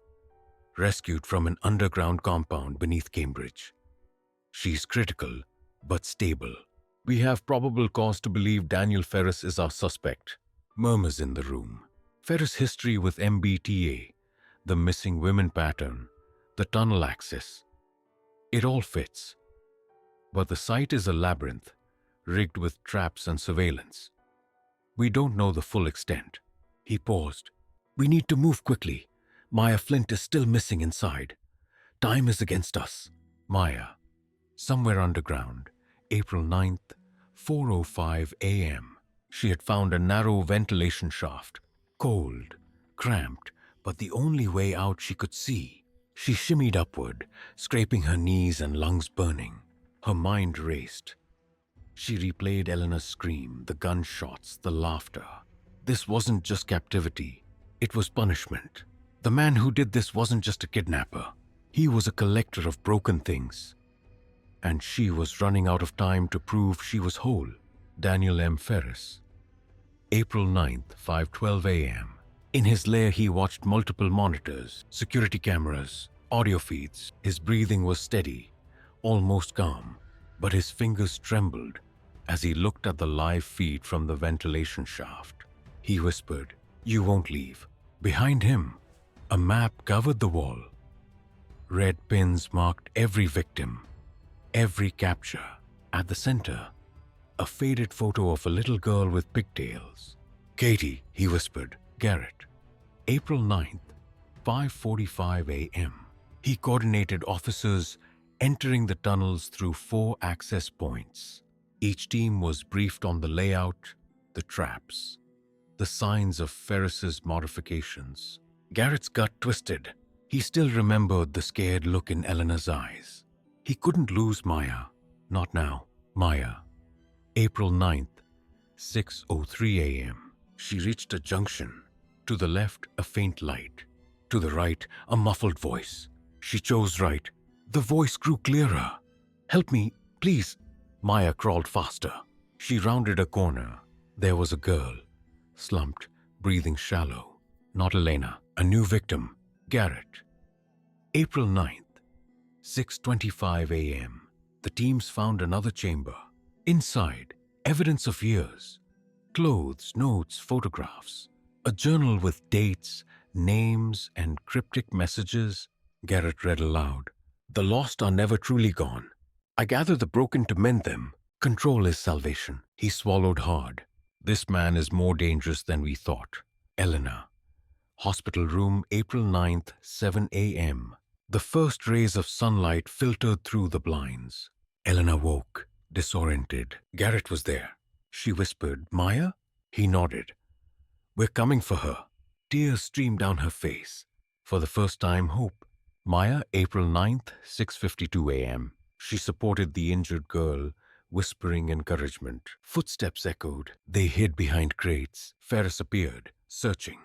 Rescued from an underground compound beneath Cambridge. She's critical, but stable. We have probable cause to believe Daniel Ferris is our suspect. Murmurs in the room. Ferris' history with MBTA, the missing women pattern, the tunnel access. It all fits. But the site is a labyrinth, rigged with traps and surveillance. We don't know the full extent. He paused. We need to move quickly. Maya Flint is still missing inside. Time is against us. Maya. Somewhere underground, April 9th, 4:05 a.m. She had found a narrow ventilation shaft, cold, cramped, but the only way out she could see. She shimmied upward, scraping her knees and lungs burning. Her mind raced. She replayed Elena's scream, the gunshots, the laughter. This wasn't just captivity. It was punishment. The man who did this wasn't just a kidnapper. He was a collector of broken things. And she was running out of time to prove she was whole. Daniel M. Ferris. April 9th, 5:12 a.m. In his lair, he watched multiple monitors, security cameras, audio feeds. His breathing was steady, almost calm, but his fingers trembled as he looked at the live feed from the ventilation shaft. He whispered, "You won't leave." Behind him, a map covered the wall. Red pins marked every victim, every capture. At the center, a faded photo of a little girl with pigtails. "Katie," he whispered. Garrett. April 9th, 5:45 a.m. He coordinated officers entering the tunnels through 4 access points. Each team was briefed on the layout, the traps, the signs of Ferris's modifications. Garrett's gut twisted. He still remembered the scared look in Elena's eyes. He couldn't lose Maya. Not now. Maya. April 9th, 6:03 a.m. She reached a junction. To the left, a faint light. To the right, a muffled voice. She chose right. The voice grew clearer. "Help me, please." Maya crawled faster. She rounded a corner. There was a girl, slumped, breathing shallow. Not Elena. A new victim. Garrett. April 9th, 6:25 a.m. The teams found another chamber. Inside, evidence of years. Clothes, notes, photographs. A journal with dates, names, and cryptic messages. Garrett read aloud. "The lost are never truly gone. I gather the broken to mend them. Control is salvation." He swallowed hard. "This man is more dangerous than we thought." Elena. Hospital room, April 9th, 7 a.m. The first rays of sunlight filtered through the blinds. Elena woke, disoriented. Garrett was there. She whispered, "Maya?" He nodded. "We're coming for her." Tears streamed down her face. For the first time, hope. Maya, April 9th, 6:52 a.m. She supported the injured girl, whispering encouragement. Footsteps echoed. They hid behind crates. Ferris appeared, searching.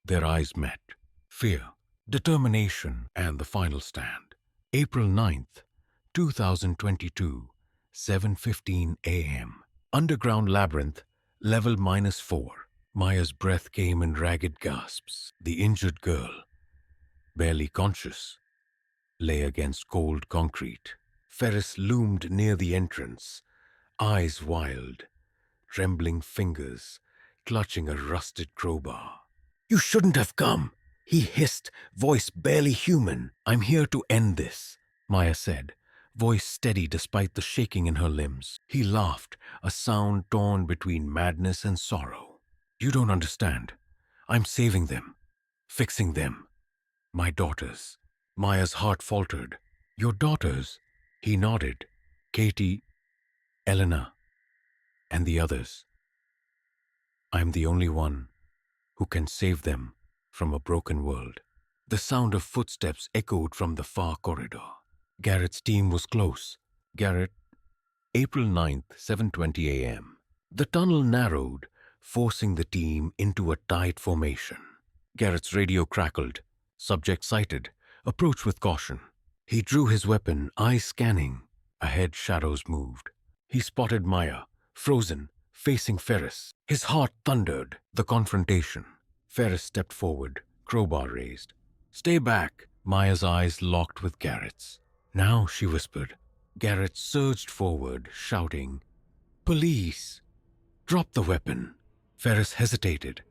Their eyes met. Fear, determination, and the final stand. April 9th, 2022, 7:15 a.m. Underground labyrinth, Level -4. Maya's breath came in ragged gasps. The injured girl, barely conscious, lay against cold concrete. Ferris loomed near the entrance, eyes wild, trembling fingers clutching a rusted crowbar. "You shouldn't have come," he hissed, voice barely human. "I'm here to end this," Maya said, voice steady despite the shaking in her limbs. He laughed, a sound torn between madness and sorrow. "You don't understand. I'm saving them, fixing them. My daughters." Maya's heart faltered. "Your daughters?" He nodded. "Katie, Elena, and the others. I'm the only one who can save them from a broken world." The sound of footsteps echoed from the far corridor. Garrett's team was close. Garrett, April 9th, 7:20 a.m. The tunnel narrowed, forcing the team into a tight formation. Garrett's radio crackled. "Subject sighted. Approach with caution." He drew his weapon, eyes scanning. Ahead, shadows moved. He spotted Maya, frozen, facing Ferris. His heart thundered. The confrontation. Ferris stepped forward, crowbar raised. "Stay back." Maya's eyes locked with Garrett's. "Now," she whispered. Garrett surged forward, shouting, "Police! Drop the weapon." Ferris hesitated,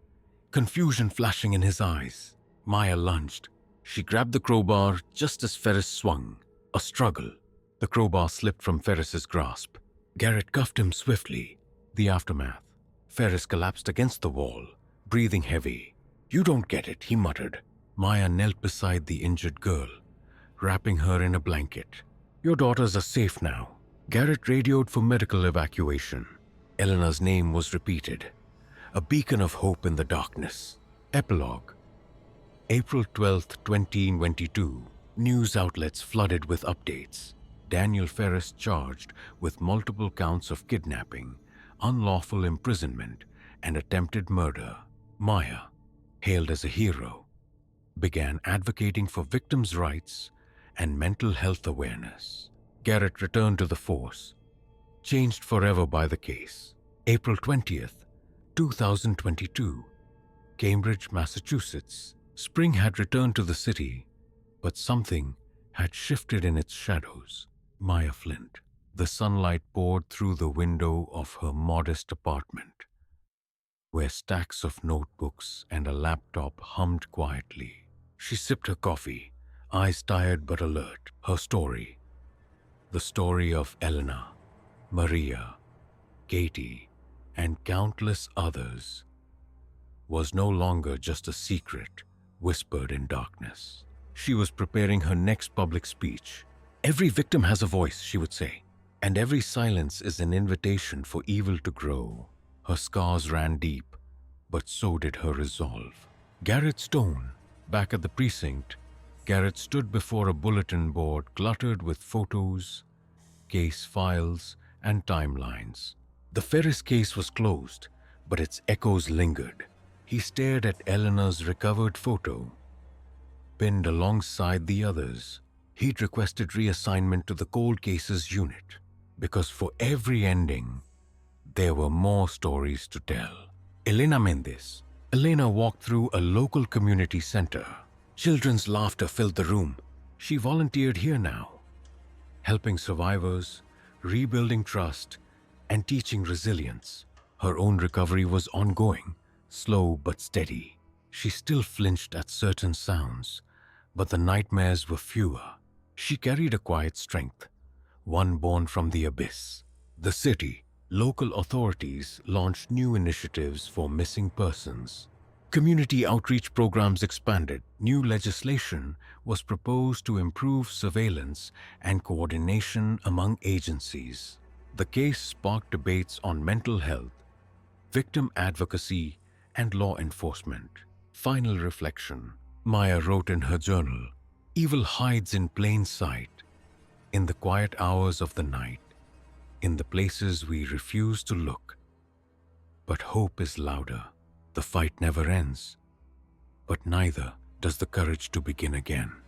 confusion flashing in his eyes. Maya lunged. She grabbed the crowbar just as Ferris swung. A struggle. The crowbar slipped from Ferris's grasp. Garrett cuffed him swiftly. The aftermath. Ferris collapsed against the wall, breathing heavy. "You don't get it," he muttered. Maya knelt beside the injured girl, wrapping her in a blanket. "Your daughters are safe now." Garrett radioed for medical evacuation. Elena's name was repeated, a beacon of hope in the darkness. Epilogue. April 12th, 2022. News outlets flooded with updates. Daniel Ferris charged with multiple counts of kidnapping, unlawful imprisonment, and attempted murder. Maya, hailed as a hero, began advocating for victims' rights and mental health awareness. Garrett returned to the force, changed forever by the case. April 20th, 2022. Cambridge, Massachusetts. Spring had returned to the city, but something had shifted in its shadows. Maya Flint. The sunlight poured through the window of her modest apartment, where stacks of notebooks and a laptop hummed quietly. She sipped her coffee, eyes tired but alert. Her story, the story of Elena, Maria, Katie, and countless others, was no longer just a secret whispered in darkness. She was preparing her next public speech. "Every victim has a voice," she would say, "and every silence is an invitation for evil to grow." Her scars ran deep, but so did her resolve. Garrett Stone. Back at the precinct, Garrett stood before a bulletin board cluttered with photos, case files, and timelines. The Ferris case was closed, but its echoes lingered. He stared at Eleanor's recovered photo, pinned alongside the others. He'd requested reassignment to the cold cases unit, because for every ending, there were more stories to tell. Elena Méndez. Elena walked through a local community center. Children's laughter filled the room. She volunteered here now, helping survivors, rebuilding trust, and teaching resilience. Her own recovery was ongoing, slow but steady. She still flinched at certain sounds, but the nightmares were fewer. She carried a quiet strength, one born from the abyss. The city, local authorities launched new initiatives for missing persons. Community outreach programs expanded. New legislation was proposed to improve surveillance and coordination among agencies. The case sparked debates on mental health, victim advocacy, and law enforcement. Final reflection. Maya wrote in her journal, "Evil hides in plain sight, in the quiet hours of the night, in the places we refuse to look. But hope is louder. The fight never ends, but neither does the courage to begin again."